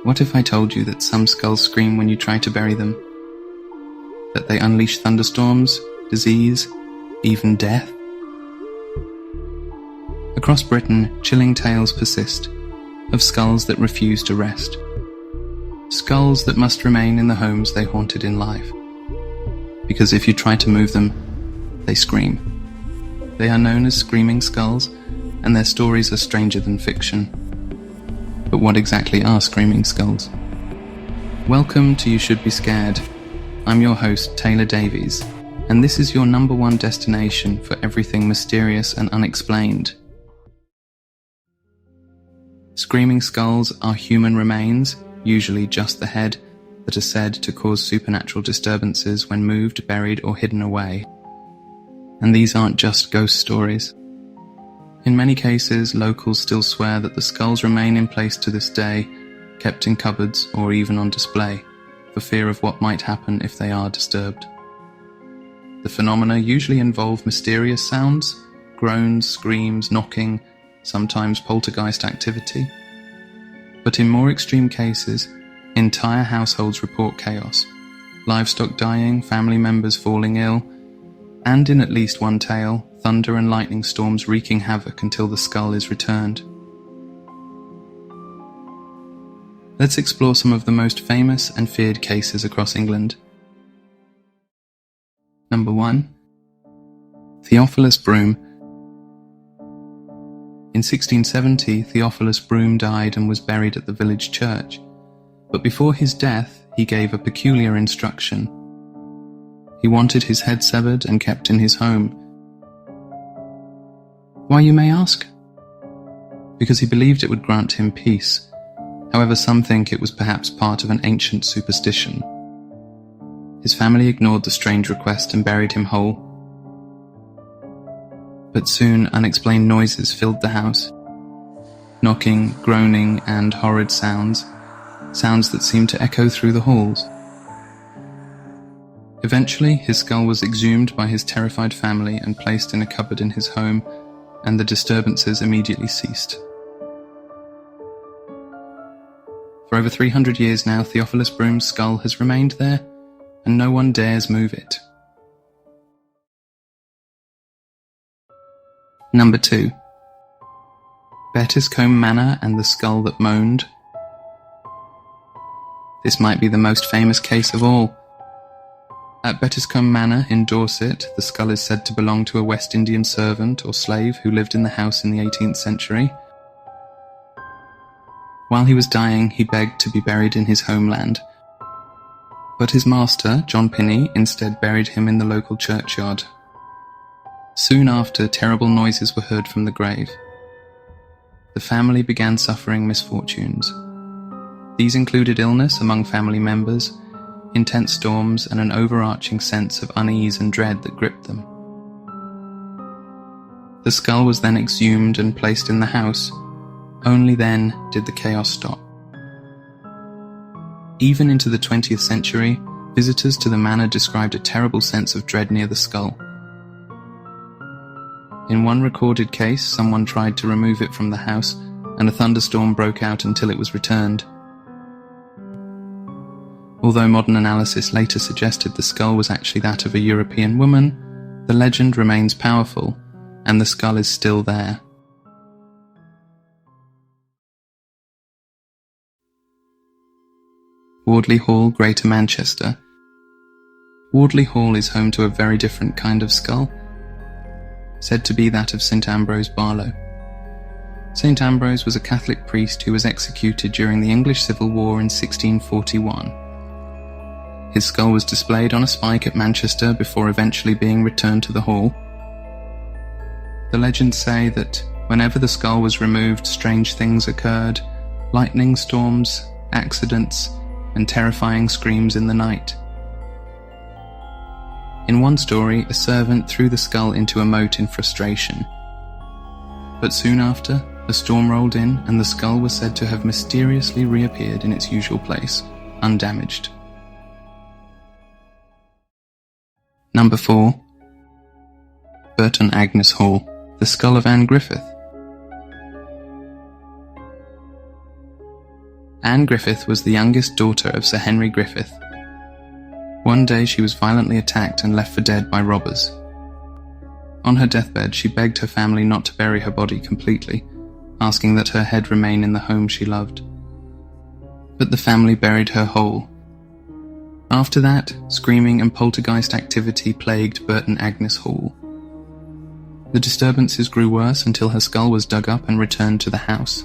What if I told you that some skulls scream when you try to bury them? That they unleash thunderstorms, disease, even death? Across Britain, chilling tales persist of skulls that refuse to rest. Skulls that must remain in the homes they haunted in life. Because if you try to move them, they scream. They are known as screaming skulls, and their stories are stranger than fiction. But what exactly are screaming skulls? Welcome to You Should Be Scared. I'm your host, Taylor Davies, and this is your number one destination for everything mysterious and unexplained. Screaming skulls are human remains, usually just the head, that are said to cause supernatural disturbances when moved, buried, or hidden away. And these aren't just ghost stories. In many cases, locals still swear that the skulls remain in place to this day, kept in cupboards or even on display, for fear of what might happen if they are disturbed. The phenomena usually involve mysterious sounds, groans, screams, knocking, sometimes poltergeist activity. But in more extreme cases, entire households report chaos, livestock dying, family members falling ill, and in at least one tale, thunder and lightning storms wreaking havoc until the skull is returned. Let's explore some of the most famous and feared cases across England. Number 1. Theophilus Broome. In 1670, Theophilus Broome died and was buried at the village church, but before his death, he gave a peculiar instruction. He wanted his head severed and kept in his home. Why, you may ask? Because he believed it would grant him peace. However, some think it was perhaps part of an ancient superstition. His family ignored the strange request and buried him whole. But soon unexplained noises filled the house. Knocking, groaning, and horrid sounds that seemed to echo through the halls. Eventually, his skull was exhumed by his terrified family and placed in a cupboard in his home, and the disturbances immediately ceased. For over 300 years now, Theophilus Broome's skull has remained there, and no one dares move it. Number 2. Bettiscombe Manor and the Skull That Moaned. This might be the most famous case of all. At Bettiscombe Manor in Dorset, the skull is said to belong to a West Indian servant or slave who lived in the house in the 18th century. While he was dying, he begged to be buried in his homeland. But his master, John Pinney, instead buried him in the local churchyard. Soon after, terrible noises were heard from the grave. The family began suffering misfortunes. These included illness among family members, intense storms, and an overarching sense of unease and dread that gripped them. The skull was then exhumed and placed in the house. Only then did the chaos stop. Even into the 20th century, visitors to the manor described a terrible sense of dread near the skull. In one recorded case, someone tried to remove it from the house, and a thunderstorm broke out until it was returned. Although modern analysis later suggested the skull was actually that of a European woman, the legend remains powerful, and the skull is still there. Wardley Hall, Greater Manchester. Wardley Hall is home to a very different kind of skull, said to be that of St Ambrose Barlow. St Ambrose was a Catholic priest who was executed during the English Civil War in 1641. His skull was displayed on a spike at Manchester before eventually being returned to the hall. The legends say that whenever the skull was removed, strange things occurred: lightning storms, accidents, and terrifying screams in the night. In one story, a servant threw the skull into a moat in frustration. But soon after, a storm rolled in and the skull was said to have mysteriously reappeared in its usual place, undamaged. Number 4. Burton Agnes Hall, the skull of Griffith. Anne Griffith was the youngest daughter of Sir Henry Griffith. One day she was violently attacked and left for dead by robbers. On her deathbed, she begged her family not to bury her body completely, asking that her head remain in the home she loved. But the family buried her whole. After that, screaming and poltergeist activity plagued Burton Agnes Hall. The disturbances grew worse until her skull was dug up and returned to the house.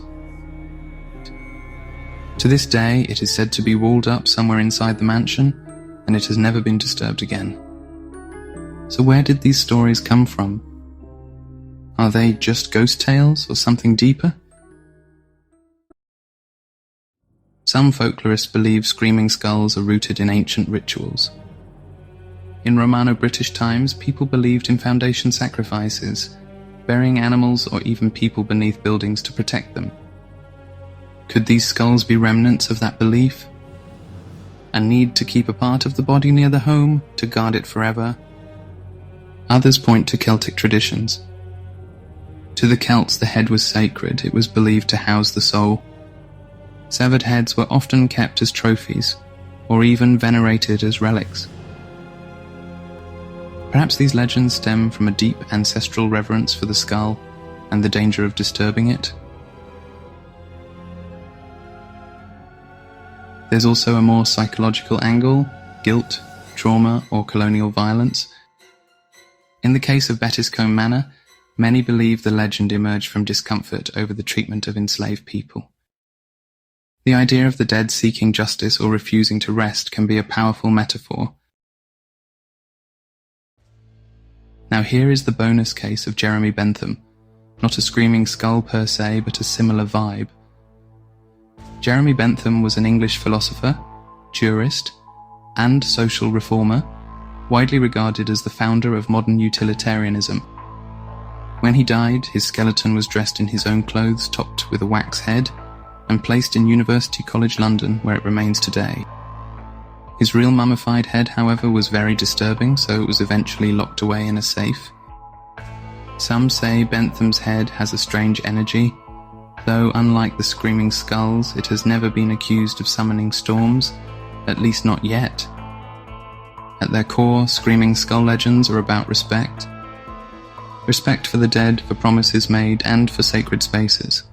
To this day, it is said to be walled up somewhere inside the mansion, and it has never been disturbed again. So where did these stories come from? Are they just ghost tales or something deeper? Some folklorists believe screaming skulls are rooted in ancient rituals. In Romano-British times, people believed in foundation sacrifices, burying animals or even people beneath buildings to protect them. Could these skulls be remnants of that belief? A need to keep a part of the body near the home, to guard it forever? Others point to Celtic traditions. To the Celts, the head was sacred. It was believed to house the soul. Severed heads were often kept as trophies, or even venerated as relics. Perhaps these legends stem from a deep ancestral reverence for the skull and the danger of disturbing it. There's also a more psychological angle: guilt, trauma, or colonial violence. In the case of Bettiscombe Manor, many believe the legend emerged from discomfort over the treatment of enslaved people. The idea of the dead seeking justice or refusing to rest can be a powerful metaphor. Now here is the bonus case of Jeremy Bentham, not a screaming skull per se, but a similar vibe. Jeremy Bentham was an English philosopher, jurist, and social reformer, widely regarded as the founder of modern utilitarianism. When he died, his skeleton was dressed in his own clothes, topped with a wax head, and placed in University College London, where it remains today. His real mummified head, however, was very disturbing, so it was eventually locked away in a safe. Some say Bentham's head has a strange energy, though unlike the screaming skulls, it has never been accused of summoning storms, at least not yet. At their core, screaming skull legends are about respect. Respect for the dead, for promises made, and for sacred spaces.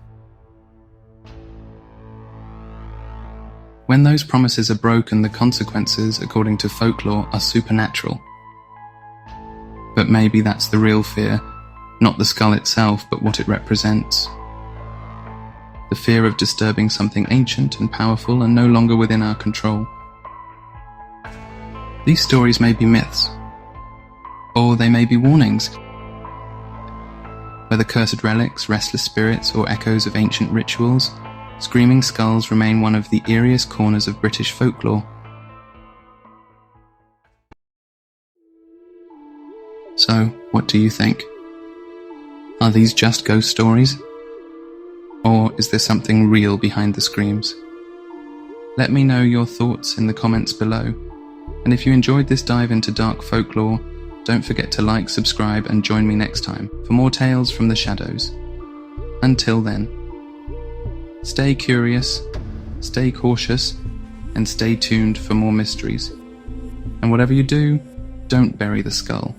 When those promises are broken, the consequences, according to folklore, are supernatural. But maybe that's the real fear, not the skull itself, but what it represents. The fear of disturbing something ancient and powerful and no longer within our control. These stories may be myths, or they may be warnings. Whether cursed relics, restless spirits, or echoes of ancient rituals, screaming skulls remain one of the eeriest corners of British folklore. So, what do you think? Are these just ghost stories? Or is there something real behind the screams? Let me know your thoughts in the comments below. And if you enjoyed this dive into dark folklore, don't forget to like, subscribe, and join me next time for more tales from the shadows. Until then, stay curious, stay cautious, and stay tuned for more mysteries. And whatever you do, don't bury the skull.